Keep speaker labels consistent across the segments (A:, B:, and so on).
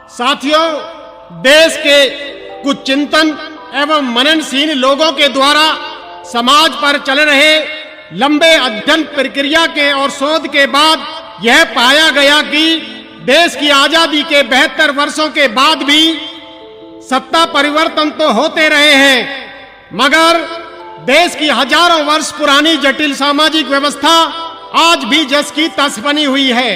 A: साथियों, देश के कुछ चिंतन एवं मननशील लोगों के द्वारा समाज पर चल रहे लंबे अध्ययन प्रक्रिया के और शोध के बाद यह पाया गया कि देश की आजादी के 72 वर्षों के बाद भी सत्ता परिवर्तन तो होते रहे हैं, मगर देश की हजारों वर्ष पुरानी जटिल सामाजिक व्यवस्था आज भी जस की तस बनी हुई है।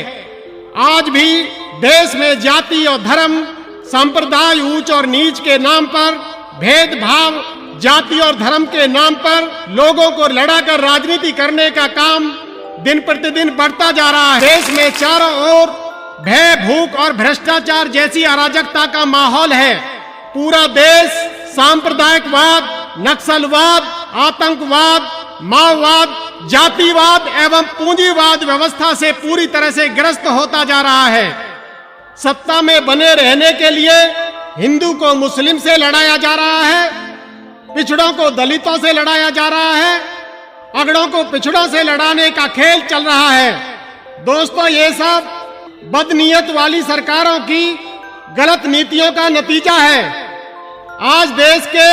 A: आज भी देश में जाति और धर्म, संप्रदाय, ऊंच और नीच के नाम पर भेदभाव, जाति और धर्म के नाम पर लोगों को लड़ाकर राजनीति करने का काम दिन प्रतिदिन बढ़ता जा रहा है। देश में चारों ओर भय, भूख और भ्रष्टाचार जैसी अराजकता का माहौल है। पूरा देश सांप्रदायिकवाद, नक्सलवाद, आतंकवाद, माओवाद, जातिवाद एवं पूंजीवाद व्यवस्था से पूरी तरह से ग्रस्त होता जा रहा है। सत्ता में बने रहने के लिए हिंदू को मुस्लिम से लड़ाया जा रहा है, पिछड़ों को दलितों से लड़ाया जा रहा है, अगड़ों को पिछड़ों से लड़ाने का खेल चल रहा है। दोस्तों, ये सब बदनीयत वाली सरकारों की गलत नीतियों का नतीजा है। आज देश के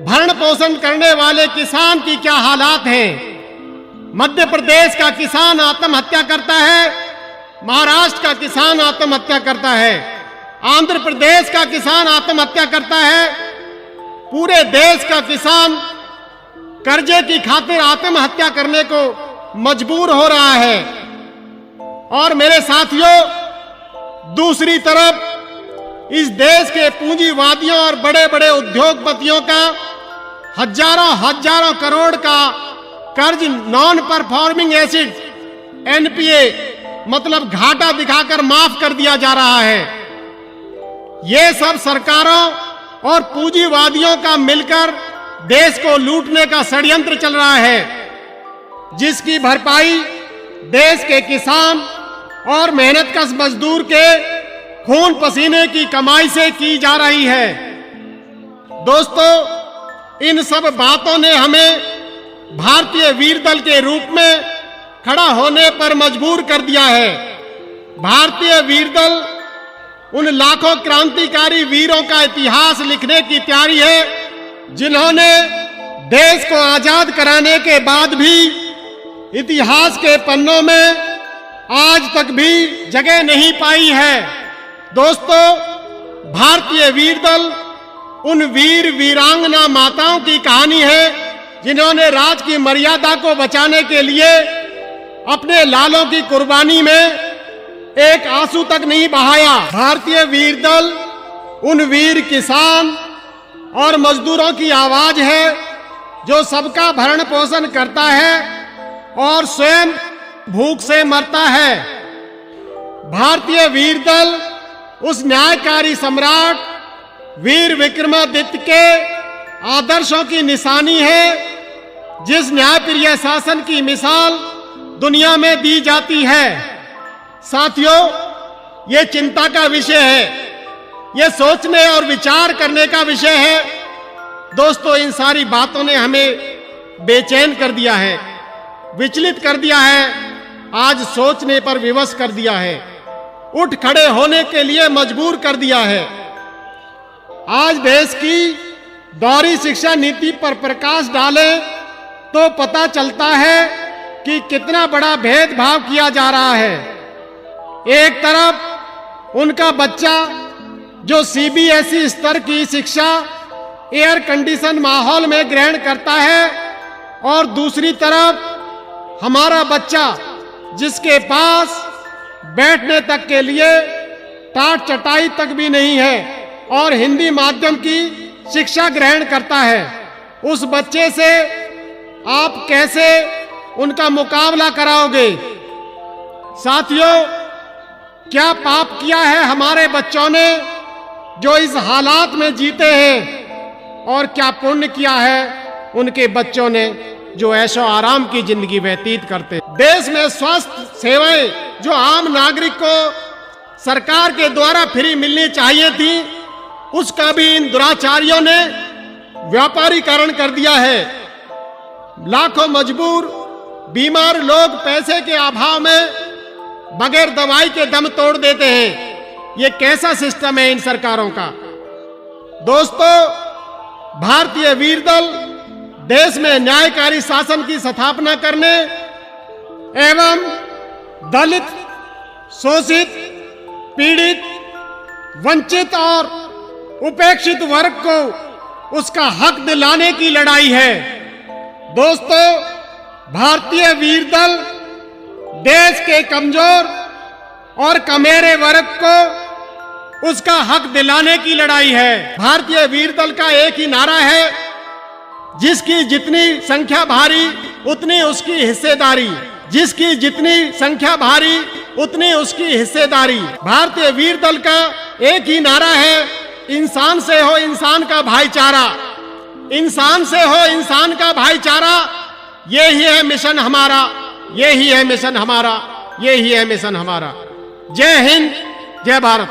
A: भरण पोषण करने वाले किसान की क्या हालात हैं। मध्य प्रदेश का किसान आत्महत्या करता है, महाराष्ट्र का किसान आत्महत्या करता है, आंध्र प्रदेश का किसान आत्महत्या करता है, पूरे देश का किसान कर्जे की खातिर आत्महत्या करने को मजबूर हो रहा है। और मेरे साथियों, दूसरी तरफ इस देश के पूंजीवादियों और बड़े बड़े उद्योगपतियों का हजारों करोड़ का कर्ज नॉन परफॉर्मिंग एसेट एनपीए मतलब घाटा दिखाकर माफ कर दिया जा रहा है। ये सब सरकारों और पूंजीवादियों का मिलकर देश को लूटने का षड्यंत्र चल रहा है, जिसकी भरपाई देश के किसान और मेहनतकश मजदूर के खून पसीने की कमाई से की जा रही है। दोस्तों, इन सब बातों ने हमें भारतीय वीर दल के रूप में खड़ा होने पर मजबूर कर दिया है। भारतीय वीर दल उन लाखों क्रांतिकारी वीरों का इतिहास लिखने की तैयारी है, जिन्होंने देश को आजाद कराने के बाद भी इतिहास के पन्नों में आज तक भी जगह नहीं पाई है। दोस्तों, भारतीय वीर दल उन वीर वीरांगना माताओं की कहानी है, जिन्होंने राज की मर्यादा को बचाने के लिए अपने लालों की कुर्बानी में एक आंसू तक नहीं बहाया। भारतीय वीर दल उन वीर किसान और मजदूरों की आवाज है, जो सबका भरण पोषण करता है और स्वयं भूख से मरता है। भारतीय वीर दल उस न्यायकारी सम्राट वीर विक्रमादित्य के आदर्शों की निशानी है, जिस न्यायप्रिय शासन की मिसाल दुनिया में दी जाती है। साथियों, ये चिंता का विषय है, ये सोचने और विचार करने का विषय है। दोस्तों, इन सारी बातों ने हमें बेचैन कर दिया है, विचलित कर दिया है, आज सोचने पर विवश कर दिया है, उठ खड़े होने के लिए मजबूर कर दिया है। आज देश की दोहरी शिक्षा नीति पर प्रकाश डालें तो पता चलता है कि कितना बड़ा भेदभाव किया जा रहा है। एक तरफ उनका बच्चा जो सीबीएसई स्तर की शिक्षा एयर कंडीशन माहौल में ग्रहण करता है, और दूसरी तरफ हमारा बच्चा जिसके पास बैठने तक के लिए टाट चटाई तक भी नहीं है और हिंदी माध्यम की शिक्षा ग्रहण करता है। उस बच्चे से आप कैसे उनका मुकाबला कराओगे? साथियों, क्या पाप किया है हमारे बच्चों ने जो इस हालात में जीते हैं, और क्या पुण्य किया है उनके बच्चों ने जो ऐशो आराम की जिंदगी व्यतीत करते। देश में स्वास्थ्य सेवाएं जो आम नागरिक को सरकार के द्वारा फ्री मिलनी चाहिए थी, उसका भी इन दुराचारियों ने व्यापारीकरण कर दिया है। लाखों मजबूर बीमार लोग पैसे के अभाव में बगैर दवाई के दम तोड़ देते हैं, ये कैसा सिस्टम है इन सरकारों का। दोस्तों, भारतीय वीर दल देश में न्यायकारी शासन की स्थापना करने एवं दलित, शोषित, पीड़ित, वंचित और उपेक्षित वर्ग को उसका हक दिलाने की लड़ाई है। दोस्तों, भारतीय वीर दल देश के कमजोर और कमेरे वर्ग को उसका हक दिलाने की लड़ाई है। भारतीय वीर दल का एक ही नारा है, जिसकी जितनी संख्या भारी उतनी उसकी हिस्सेदारी, जिसकी जितनी संख्या भारी उतनी उसकी हिस्सेदारी। भारतीय वीर दल का एक ही नारा है, इंसान से हो इंसान का भाईचारा, इंसान से हो इंसान का भाईचारा। यही है मिशन हमारा, यही है मिशन हमारा, यही है मिशन हमारा। जय हिंद, जय भारत।